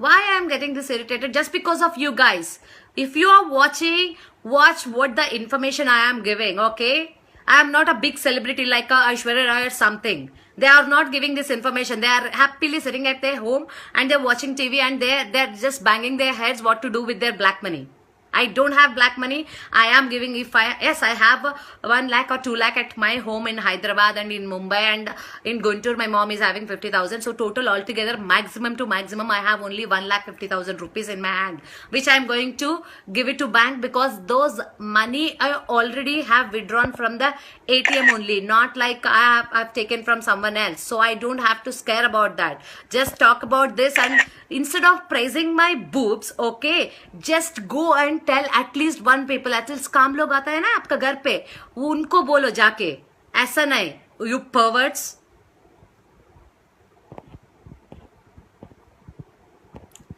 Why I am getting this irritated? Just because of you guys. If you are watching, watch what the information I am giving, okay? I am not a big celebrity like Aishwarya Rai or something. They are not giving this information. They are happily sitting at their home and they're watching TV and they're just banging their heads what to do with their black money. I don't have black money. I am giving, yes, I have 1 lakh or 2 lakh at my home in Hyderabad and in Mumbai, and in Guntur my mom is having 50,000. So total altogether, maximum to maximum, I have only 1,50,000 rupees in my hand, which I am going to give it to bank, because those money I already have withdrawn from the ATM only, not like I've taken from someone else. So I don't have to scare about that. Just talk about this, and instead of praising my boobs, okay, just go and tell at least one people, at least काम लोग आता है ना आपका घर पे, वो उनको बोलो जाके, ऐसा नहीं, you perverts.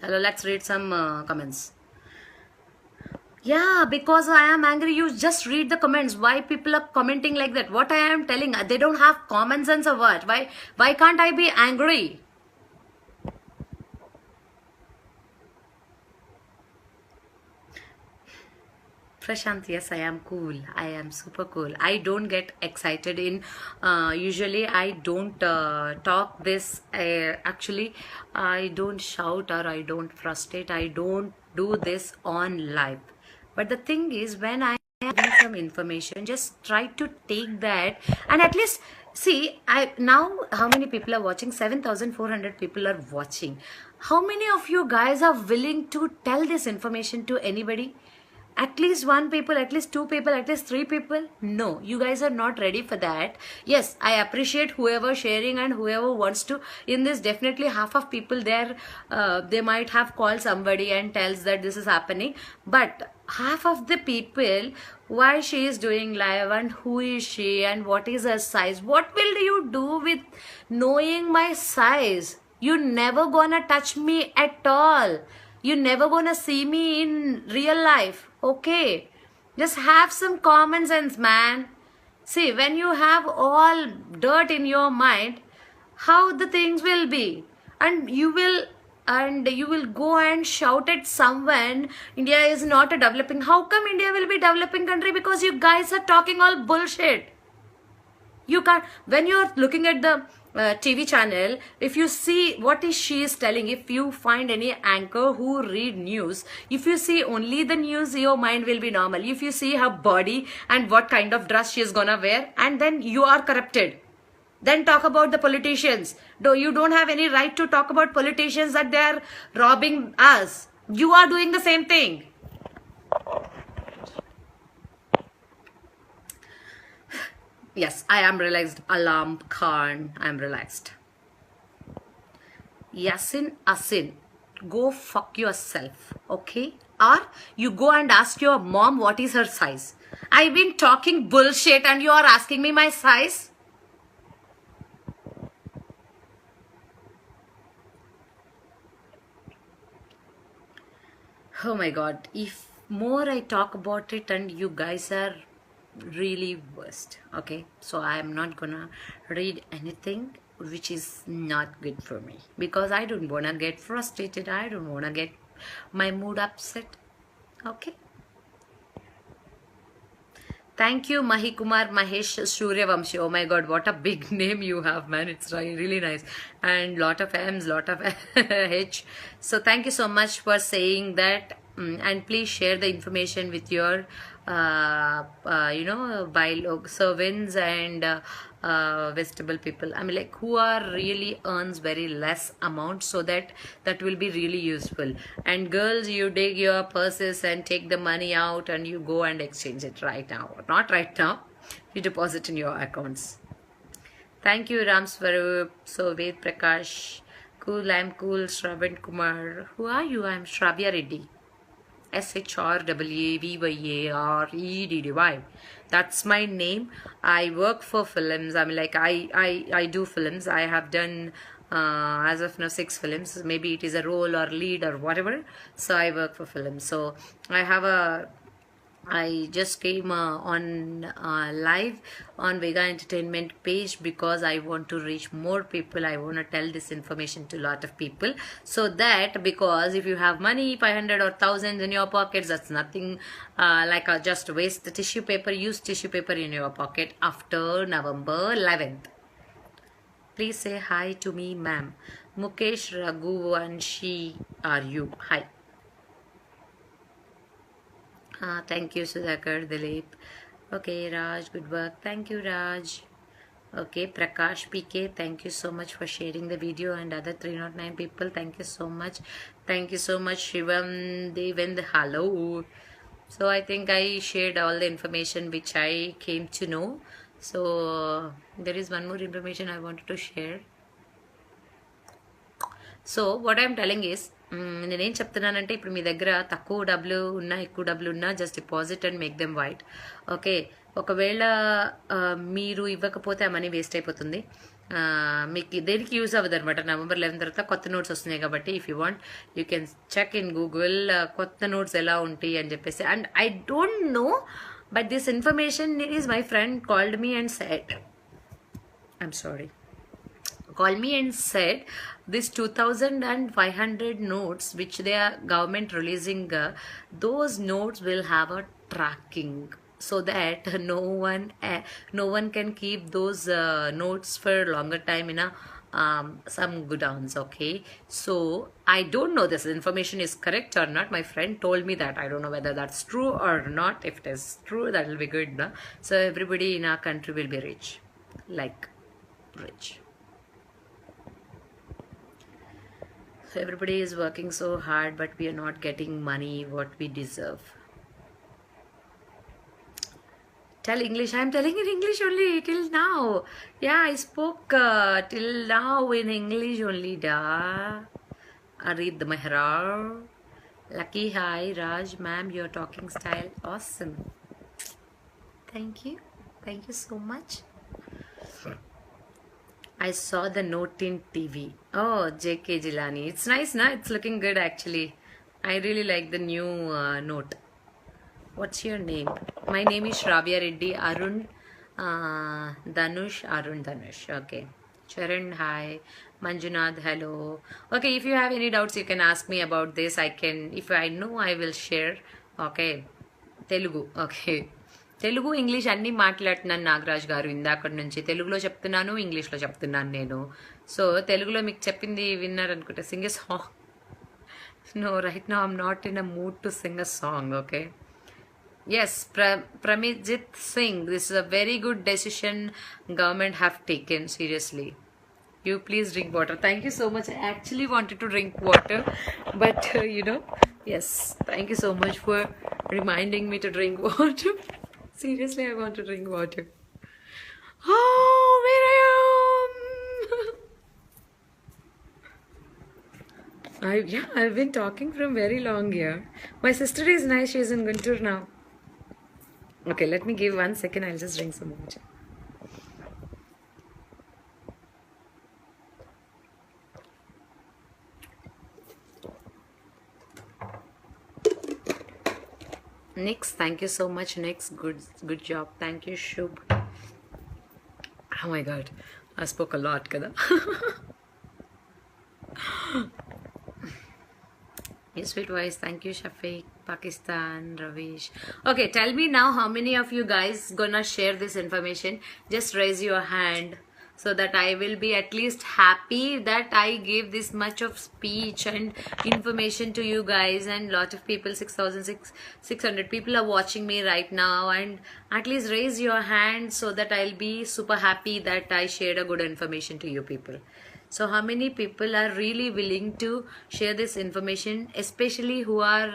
Hello, let's read some comments. Yeah, because I am angry. You just read the comments. Why people are commenting like that? What I am telling, they don't have common sense or what? Why can't I be angry? Prashant, yes, I am cool. I am super cool. I don't get excited in, usually I don't talk this, actually, I don't shout or I don't frustrate. I don't do this on live. But the thing is, when I am giving some information, just try to take that and at least see, now how many people are watching? 7,400 people are watching. How many of you guys are willing to tell this information to anybody? At least one people, at least two people, at least three people? No, you guys are not ready for that. Yes, I appreciate whoever sharing and whoever wants to. In this, definitely half of people there, they might have called somebody and tells that this is happening. But half of the people, why she is doing live and who is she and what is her size? What will you do with knowing my size? You never gonna touch me at all. You never gonna see me in real life. Okay, just have some common sense, man. See, when you have all dirt in your mind, how the things will be, and you will go and shout at someone, India is not a developing. How come India will be developing country? Because you guys are talking all bullshit. You can't, when you're looking at the TV channel, if you see what she is telling, if you find any anchor who read news, if you see only the news, your mind will be normal. If you see her body and what kind of dress she is gonna wear, and then you are corrupted. Then talk about the politicians. You don't have any right to talk about politicians that they are robbing us. You are doing the same thing. Yes, I am relaxed. Alam Khan, I am relaxed. Yasin Asin, go fuck yourself, okay? Or you go and ask your mom what is her size. I've been talking bullshit and you are asking me my size? Oh my god, if more I talk about it and you guys are really worst, okay? So I am not gonna read anything which is not good for me, because I don't wanna get frustrated. I don't wanna get my mood upset, okay? Thank you, Mahikumar Mahesh Suryavamshi. Oh my god, what a big name you have, man. It's really nice. And lot of M's, lot of H. So thank you so much for saying that. And please share the information with your servants and vegetable people. I mean, like, who are really earns very less amount, so that will be really useful. And girls, you dig your purses and take the money out and you go and exchange it right now. Not right now. You deposit in your accounts. Thank you, Ram Swarup, Sovet Prakash. Cool, I'm cool. Shravan Kumar. Who are you? I'm Shravya Reddy. SHRAVYAREDDY. That's my name. I work for films. I mean, like, I do films. I have done as of now 6 films. Maybe it is a role or lead or whatever. So I work for films. So I have a I just came on live on Vega Entertainment page because I want to reach more people. I want to tell this information to a lot of people, so that, because if you have money 500 or thousands in your pockets, that's nothing like just waste the tissue paper. Use tissue paper in your pocket after November 11th. Please say hi to me, ma'am. Mukesh Raghuvanshi, are you? Hi. Thank you, Sudhakar, Dilip. Okay, Raj, good work. Thank you, Raj. Okay, Prakash PK, thank you so much for sharing the video, and other 309 people, thank you so much. Thank you so much, Shivam Devend. Hello. So I think I shared all the information which I came to know. So there is one more information I wanted to share. So what I'm telling is, నేనేం చెప్తున్నానంటే, ఇప్పుడు మీ దగ్గర తక్కువ డబ్బులు ఉన్నా ఎక్కువ డబ్బులు ఉన్నా just deposit and make them white. Okay, ఒకవేళ మీరు ఇవ్వకపోతే ఆ మనీ వేస్ట్ అయిపోతుంది. మీకు దేనికి యూజ్ అవ్వదు అనమాట. నవంబర్ 11 తర్వాత కొత్త నోట్స్ వస్తున్నాయి కాబట్టి, if you want you can check in Google కొత్త నోట్స్ ఎలా ఉంటాయి అని చెప్పేసి. And I don't know, but this information is my friend called me and said, I'm sorry, called me and said this 2500 notes which they are government releasing, those notes will have a tracking, so that no one can keep those notes for longer time in a some godowns. Okay, so I don't know this information is correct or not. My friend told me that. I don't know whether that's true or not. If it is true, that will be good, no? So everybody in our country will be rich, like rich. So everybody is working so hard, but we are not getting money what we deserve. Tell English. I am telling in English only till now. Yeah, I spoke till now in English only, da. Arid Mehra. Lucky, hi, Raj, ma'am, your talking style awesome. Thank you. Thank you so much. I saw the note in TV. Oh, JK Jilani. It's nice, na? It's looking good actually. I really like the new note. What's your name? My name is Shravya Reddy. Arun Danush. Arun Danush. Okay. Charan, hi. Manjunath, hello. Okay, if you have any doubts, you can ask me about this. If I know, I will share. Okay. Telugu. Okay. Telugu English అన్నీ మాట్లాడుతున్నాను నాగరాజ్ గారు. ఇందాక నుంచి తెలుగులో చెప్తున్నాను, ఇంగ్లీష్లో చెప్తున్నాను నేను. సో తెలుగులో మీకు చెప్పింది విన్నారనుకుంటే, sing a song. No, right now I'm not in a mood to sing a song. Okay, yes, Pramijit Singh, this is a very good decision government have taken, seriously. You please drink water. Thank you so much. I actually wanted to drink water, but yes, thank you so much for reminding me to drink water. Seriously, I want to drink water. Oh, where I am. I've been talking from very long here. My sister is nice. She's in Guntur now. Okay, let me give 1 second. I'll just drink some water. Nix, thank you so much. Nix, good job. Thank you, Shubh. Oh my god, I spoke a lot, kada. Yes, sweet voice. Thank you, Shafiq. Pakistan, Ravish. Okay, tell me now, how many of you guys gonna share this information? Just raise your hand, so that I will be at least happy that I gave this much of speech and information to you guys. And lot of people, 6,600 people are watching me right now, and at least raise your hand so that I'll be super happy that I shared a good information to you people. So how many people are really willing to share this information, especially who are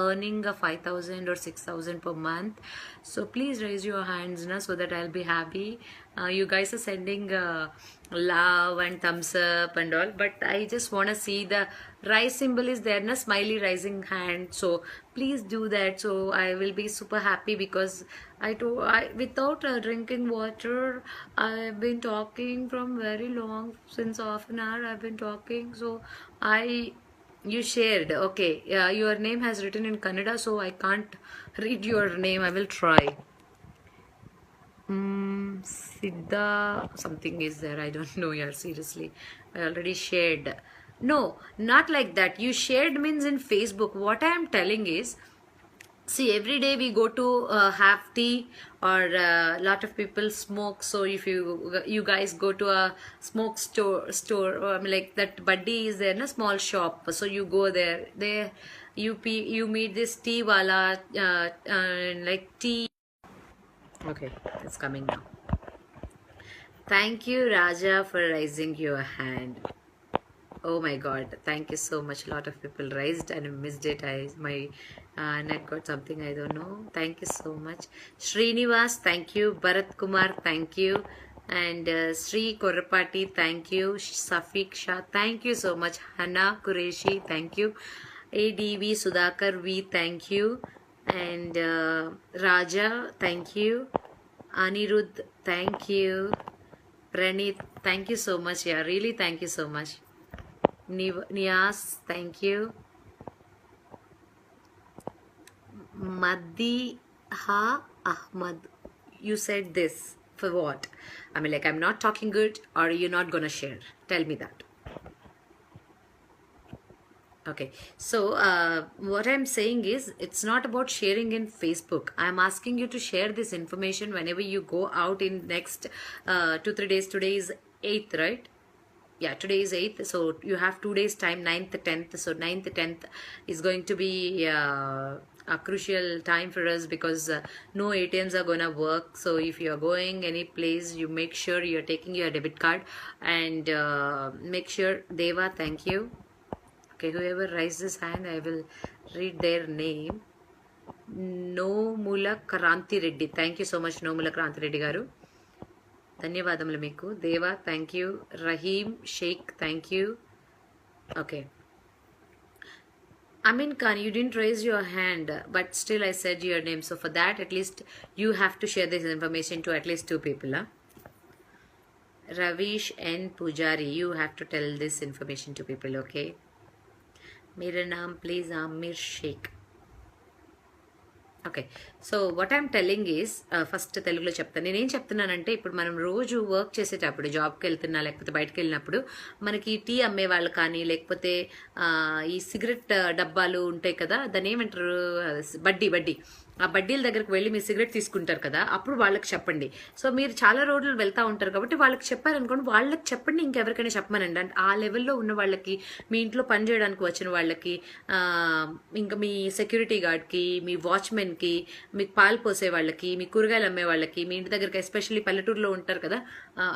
earning a 5,000 or 6,000 per month? So please raise your hands na, so that I'll be happy. You guys are sending love and thumbs up and all, but I just want to see the rise symbol is there na, smiley rising hand. So please do that, so I will be super happy, because without drinking water, I've been talking from very long, since half an hour I've been talking. So I You shared. Okay. Your name has written in Kannada, so I can't read your name. I will try. Siddha something is there. I don't know. Yeah, seriously. I already shared. No, not like that. You shared means in Facebook. What I am telling is, see, every day we go to have tea, or a lot of people smoke. So if you guys go to a smoke store, like that buddy is there in a small shop. So you go there. There you meet this tea wala, like tea. Okay, it's coming now. Thank you, Raja, for raising your hand. Oh my God! Thank you so much. A lot of people raised and I missed it. My net got something, I don't know. Thank you so much, Srinivas. Thank you, Bharat Kumar. Thank you, and Sri Korapati. Thank you, Safiq Shah. Thank you so much, Hana Qureshi. Thank you, ADV Sudhakar V. Thank you, and Raja. Thank you, Anirudh. Thank you, Pranit. Thank you so much. Yeah, really, thank you so much. Nias, thank you. Madiha Ahmad, you said this for what? I mean, like, I'm not talking good, or you're not gonna share? Tell me that. Okay, so what I'm saying is, it's not about sharing in Facebook. I'm asking you to share this information whenever you go out in next 2-3 days. Today is 8th, right? Yeah, today is 8th, so you have 2 days time, 9th, 10th. So 9th, 10th is going to be a crucial time for us, because no ATMs are gonna work. So if you're going any place, you make sure you're taking your debit card, and make sure. Deva, thank you. Okay, whoever raised his hand, I will read their name. Nomula Kranti Reddy. Thank you so much, Nomula Kranti Reddy garu. ధన్యవాదములు మీకు. Deva, thank you. Rahim Sheikh, thank you. Okay, Amin Khan, you didn't raise your hand, but still I said your name. So for that, at least you have to share this information to at least 2 people. Huh? Ravish N. Pujari, you have to tell this information to people, okay? Mera naam please Amir Sheikh. Okay, so what I'm telling is, first తెలుగులో చెప్తాను. నేనేం చెప్తున్నానంటే, ఇప్పుడు మనం రోజు work చేసేటప్పుడు, జాబ్కి వెళ్తున్నా లేకపోతే బయటకు వెళ్ళినప్పుడు, మనకి టీ అమ్మే వాళ్ళు కానీ, లేకపోతే ఈ సిగరెట్ డబ్బాలు ఉంటాయి కదా, దాన్ని ఏమంటారు, బడ్డీ ఆ బడ్డీల దగ్గరకు వెళ్ళి మీరు సిగరెట్ తీసుకుంటారు కదా, అప్పుడు వాళ్ళకి చెప్పండి. సో మీరు చాలా రోజులు వెళ్తూ ఉంటారు కాబట్టి వాళ్ళకి చెప్పారనుకోండి, వాళ్ళకి చెప్పండి, ఇంకెవరికైనా చెప్పమనండి. అంటే ఆ లెవెల్లో ఉన్న వాళ్ళకి, మీ ఇంట్లో పని చేయడానికి వచ్చిన వాళ్ళకి, ఇంకా మీ సెక్యూరిటీ గార్డ్కి, మీ వాచ్మెన్కి, మీకు పాలు పోసే వాళ్ళకి, మీ కూరగాయలు అమ్మే వాళ్ళకి, మీ ఇంటి దగ్గరికి, ఎస్పెషల్లీ పల్లెటూరులో ఉంటారు కదా.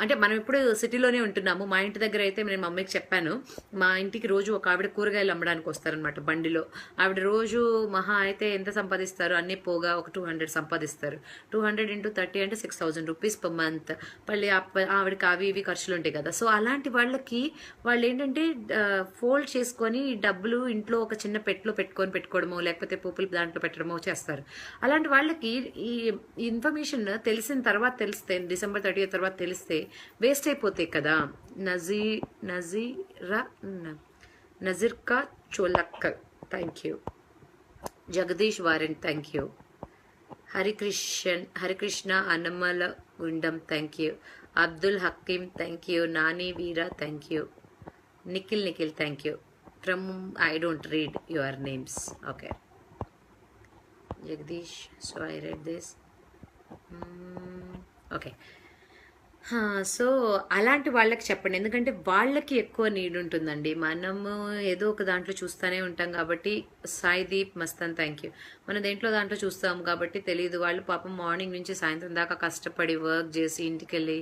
అంటే మనం ఇప్పుడు సిటీలోనే ఉంటున్నాము. మా ఇంటి దగ్గర అయితే నేను మా అమ్మకి చెప్పాను, మా ఇంటికి రోజు ఒక ఆవిడ కూరగాయలు అమ్మడానికి వస్తారనమాట బండిలో. ఆవిడ రోజు మహా అయితే ఎంత సంపాదిస్తారు, అన్ని పోగా ఒక 200 సంపాదిస్తారు. 200 × 30 అంటే 6,000 రూపీస్ పర్ మంత్. మళ్ళీ ఆవిడకి అవి ఇవి ఖర్చులు ఉంటాయి కదా. సో అలాంటి వాళ్ళకి వాళ్ళు ఏంటంటే ఫోల్డ్ చేసుకొని డబ్బులు ఇంట్లో ఒక చిన్న పెట్టులో పెట్టుకోవడమో, లేకపోతే పోపులు దాంట్లో పెట్టడమో చేస్తారు. అలాంటి వాళ్ళకి ఈ ఇన్ఫర్మేషన్ తెలిసిన తర్వాత, తెలిస్తే December 30 తర్వాత తెలిస్తే వేస్ట్ అయిపోతాయి కదా. Nazirka Cholakkar, thank you. Jagadish Warren, thank you. Harikrishna Annamala Gundam, thank you. Abdul Hakim, thank you. Nani Veera, thank you. Nikhil, thank you. From I don't read your names. Okay, Jagadish, so I read this. Okay, so అలాంటి వాళ్ళకి చెప్పండి, ఎందుకంటే వాళ్ళకి ఎక్కువ నీడ్ ఉంటుందండి. మనము ఏదో ఒక దాంట్లో చూస్తూనే ఉంటాం కాబట్టి. Saideep Mastan, thank you. మనం దాంట్లో చూస్తాం కాబట్టి తెలియదు. వాళ్ళు పాపం మార్నింగ్ నుంచి సాయంత్రం దాకా కష్టపడి వర్క్ చేసి ఇంటికి వెళ్ళి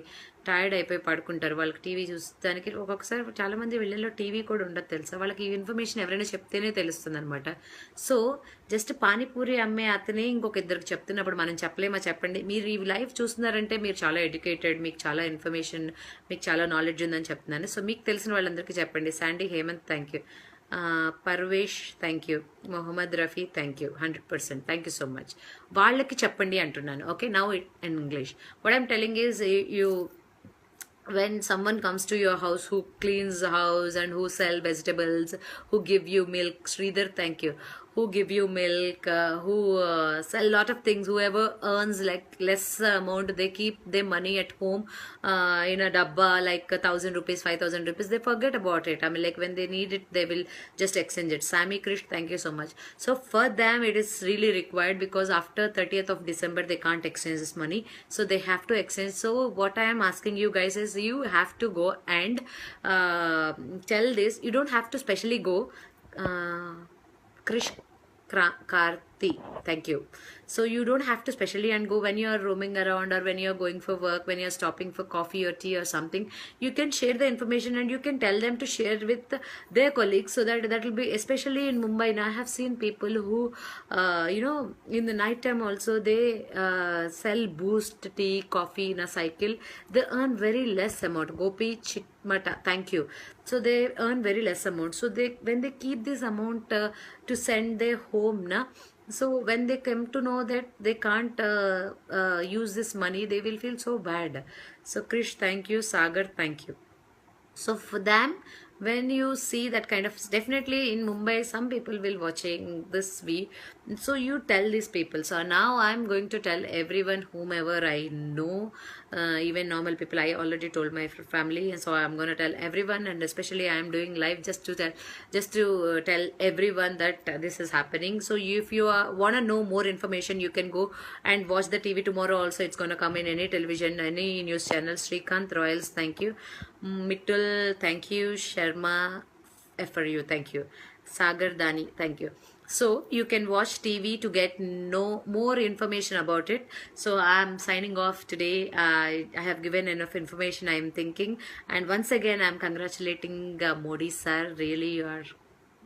టైర్డ్ అయిపోయి పడుకుంటారు. వాళ్ళకి టీవీ చూస్తానికి ఒక్కొక్కసారి చాలా మంది వీళ్ళలో టీవీ కూడా ఉండదు, తెలుసా. వాళ్ళకి ఈ ఇన్ఫర్మేషన్ ఎవరైనా చెప్తేనే తెలుస్తుంది అనమాట. సో జస్ట్ పానీపూరి అమ్మే అతనే ఇంకొక ఇద్దరికి చెప్తున్నప్పుడు మనం చెప్పలేమా చెప్పండి. మీరు ఈ లైఫ్ చూస్తున్నారంటే మీరు చాలా ఎడ్యుకేటెడ్, మీకు చాలా ఇన్ఫర్మేషన్, మీకు చాలా నాలెడ్జ్ ఉందని చెప్తున్నాను. సో మీకు తెలిసిన వాళ్ళందరికీ చెప్పండి. Sandy Hemant, thank you. Parvesh, thank you. Mohammed Rafi, thank you. 100%, thank you so much. వాళ్ళకి చెప్పండి అంటున్నాను. Okay, now in English what I'm telling is, when someone comes to your house, who cleans the house and who sell vegetables, who give you milk, Sridhar, thank you, who give you milk, who sell lot of things, whoever earns like less amount, they keep their money at home in a dabba, like 1,000 rupees, 5,000 rupees, they forget about it. I mean, like when they need it, they will just exchange it. Sammy Krish, thank you so much. So for them it is really required, because after 30th of December they can't exchange this money, so they have to exchange. So what I am asking you guys is, you have to go and tell this. You don't have to specially go. Krish Karti, thank you. So you don't have to specially and go when you are roaming around, or when you are going for work, when you are stopping for coffee or tea or something. You can share the information and you can tell them to share with their colleagues, so that will be, especially in Mumbai. Now I have seen people who, in the night time also they sell boost, tea, coffee in a cycle. They earn very less amount. Gopi Chitmata, thank you. So they earn very less amount. So they, when they keep this amount to send their home, na. So when they come to know that they can't use this money, they will feel so bad. So Krish, thank you. Sagar, thank you. So for them, when you see that kind of, definitely in Mumbai some people will watching this video, so you tell these people. So now I'm going to tell everyone, whomever I know, even normal people. I already told my family, and so I'm going to tell everyone, and especially I am doing live just to tell everyone that this is happening. So if you want to know more information, you can go and watch the TV tomorrow also. It's going to come in any television, any news channel. Srikanth Royals, thank you. Mittul, thank you. Sharma FRU, thank you. Sagar Dani, thank you. So you can watch TV to get no more information about it. So I'm signing off today. I have given enough information, I am thinking. And once again, I'm congratulating Modi sir. Really, you are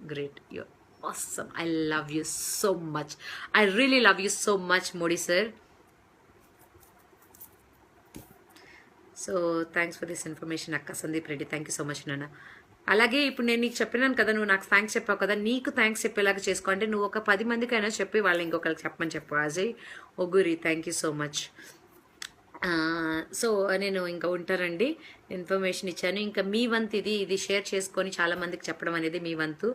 great. You're awesome. I love you so much. I really love you so much, Modi sir. So thanks for this information అక్క. Sandeep Reddy, thank you so much నాన్న. అలాగే ఇప్పుడు నేను నీకు చెప్పినాను కదా, నువ్వు నాకు థ్యాంక్స్ చెప్పావు కదా, నీకు థ్యాంక్స్ చెప్పేలాగా చేసుకో. అంటే నువ్వు ఒక 10 మందికైనా చెప్పి వాళ్ళు ఇంకొకరికి చెప్పమని చెప్పు. Ajay Oguri, thank you so much. So నేను ఇంకా ఉంటానండి, ఇన్ఫర్మేషన్ ఇచ్చాను. ఇంకా మీ వంతు ఇది షేర్ చేసుకొని చాలా మందికి చెప్పడం అనేది మీ వంతు.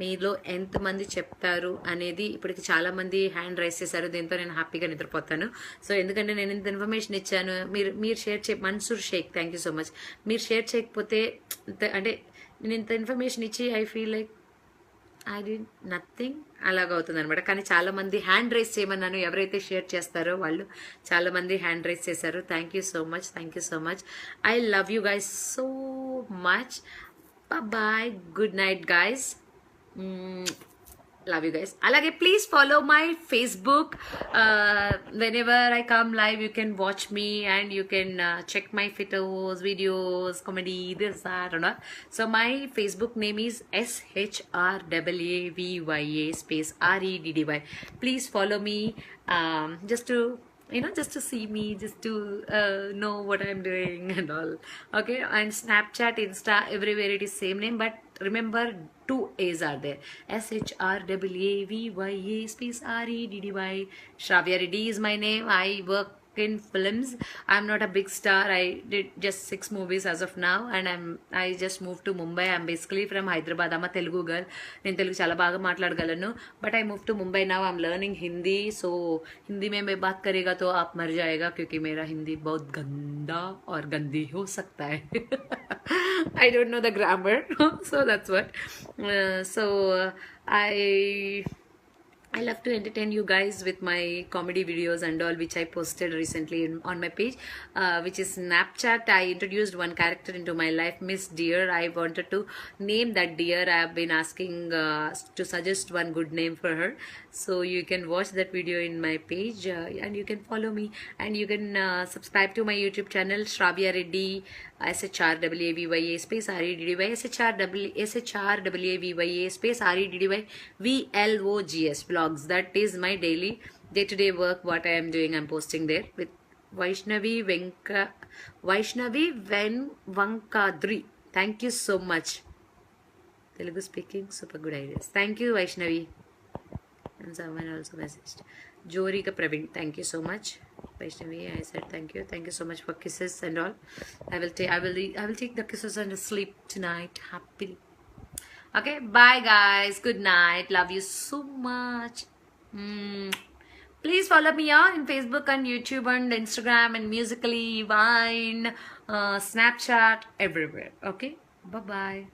మీలో ఎంతమంది చెప్తారు అనేది, ఇప్పటికి చాలా మంది హ్యాండ్ రైస్ చేశారు. దీంతో నేను హ్యాపీగా నిద్రపోతాను. సో ఎందుకంటే నేను ఇంత ఇన్ఫర్మేషన్ ఇచ్చాను, మీరు share Mansoor Shaik, thank you so much. మీరు షేర్ చేయకపోతే, అంటే నేను ఇంత ఇన్ఫర్మేషన్ ఇచ్చి I feel like I did nothing అలాగవుతుంది అనమాట. కానీ చాలామంది హ్యాండ్ రైస్ చేయమన్నాను, ఎవరైతే షేర్ చేస్తారో వాళ్ళు చాలామంది హ్యాండ్ రైస్ చేశారు. Thank you so much, thank you so much. I love you guys so much. Bye, good night guys. Love you guys. Alage, please follow my Facebook. Whenever I come live, you can watch me and you can check my photos, videos, comedy, this, that, and all. So my Facebook name is SHRAAVYA space REDDY. Please follow me, just to just to see me, just to know what I'm doing and all. Okay, and Snapchat, Insta, everywhere it is same name, but remember 2 A's are there. SHRAAVYA space REDDY. Shravya Reddy is my name. I work in films. I'm not a big star. I did just 6 movies as of now, and I just moved to Mumbai. I'm basically from Hyderabad. I'm a Telugu girl. నేను తెలుగు చాలా బాగా మాట్లాడగలను, but I moved to Mumbai now. I'm learning Hindi, so Hindi में मैं बात करेगा तो आप मर जाएगा, क्योंकि मेरा हिंदी बहुत गंदा और गंदी हो सकता है. I don't know the grammar, so that's what. So I love to entertain you guys with my comedy videos and all, which I posted recently on my page, which is Snapchat. I introduced one character into my life, Miss Dear. I wanted to name that Dear. I have been asking to suggest one good name for her. So you can watch that video in my page, and you can follow me, and you can subscribe to my YouTube channel, Shravya Reddy, SHRAAVYA space REDDY, SHRAAVYA space REDDY VLOGS vlogs. That is my daily day-to-day work, what I am doing. I'm posting there with Vaishnavi Vankadri. Thank you so much. Telugu speaking, super good ideas. Thank you, Vaishnavi. And someone also messaged. Jorika Praveen, thank you so much. Vaishnavi, I said thank you. Thank you so much for kisses and all. I will take the kisses and sleep tonight happily. Okay, bye guys. Good night. Love you so much. Please follow me on Facebook and YouTube and Instagram and Musically, Vine, Snapchat, everywhere. Okay, bye bye.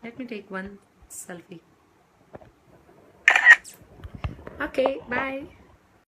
Let me take one selfie. Okay, bye.